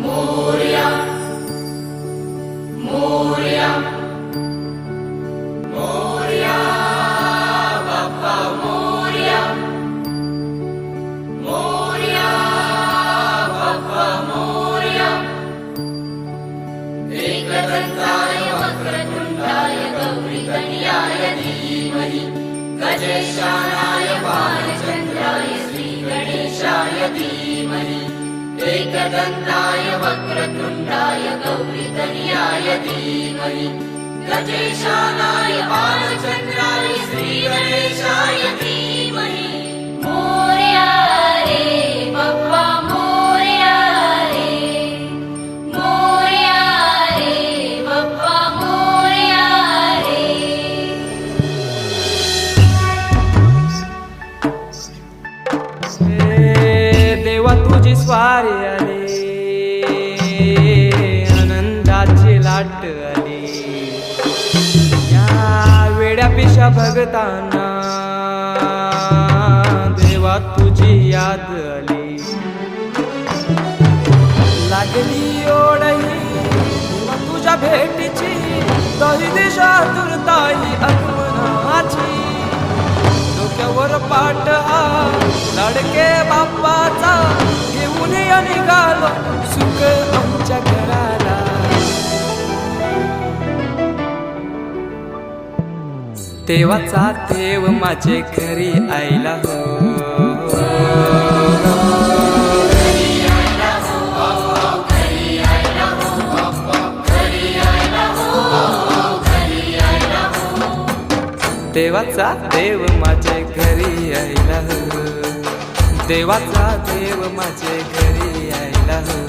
मोरया मोरया मोरया बाप्पा मोरया मोरया बाप्पा मोरया एकदंताय वक्रतुंडाय गौरीकन्याय धीमहि गजेशानाय बालचन्द्राय श्रीगणेशाय धीमहि एकदंताय वक्रतुंडाय गौरीकन्याय धीमहि गजेशानाय बालचन्द्राय श्रीगणेशाय धीमहि मोरया रे बाप्पा मोरया रे बाप्पा मोरया रे। देवा तुझी स्वारी आली, आनंदाची लाट आली, या वेड्या पिशा भगतांना देवा तुझी याद आली, लागली ओढही देवा तुझ्या भेटीची, तरी दिशा दुर्ताई आगमनाची, डोक्यावर पाट हा लाडके बाप्पाचा, घेऊन निघालो सुख आमच्या घराला। देवाचा देव माझे घरी आयला हो, देवाचा देव माझे घरी आयला हो, देवाचा देव माझे घरी आयला हो।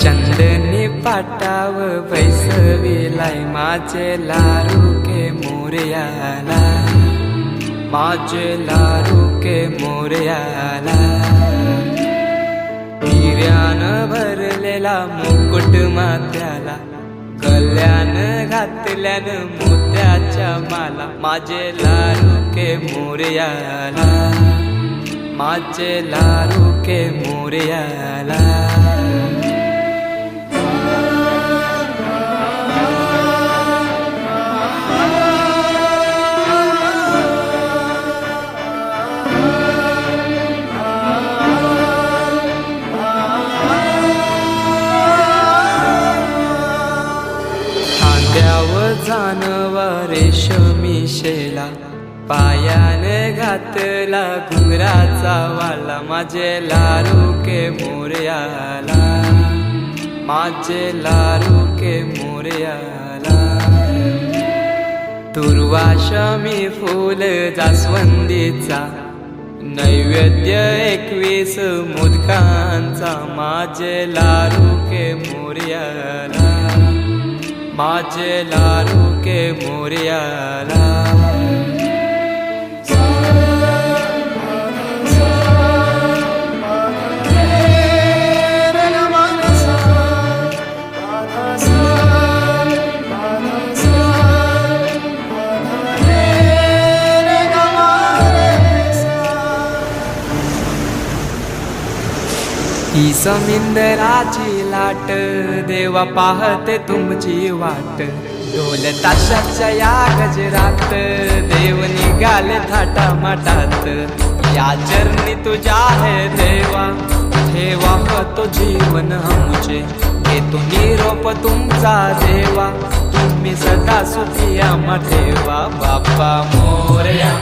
चंदनी पाटाव बैसविलाय माझे लाडके मोरयाला, माझे लाडके मोरयाला, हिऱ्यानं भरलेला मुकुट माथ्याला, गल्यान घातल्यानं मोत्याच्या माला, माझे लाडके मोरयाला, माझे लाडके मोरयाला। जानवा रेशमी शेला, पायाने घातला घुंगराचा वाला, माझे लाडके मोरयाला, माझे लाडके मोरयाला। दुर्वाशमी फूल जास्वंदीचा, नैवेद्य 21 मोदकांचा, माझे लाडके मोरयाला, माझे लाडके मोरयाला। ही समिंदराची लाट, देवा पाहते तुमची वाट, ढोल ताशाच्या या गजरात, देव निघाले थाटा माटात, या चरणी तुझ्या है देवा, ठेवा तो जीवन आमचे, घेतो निरोप तुमचा देवा, तुम्ही सदा सुखी आम्हा ठेवा। बाप्पा मोरया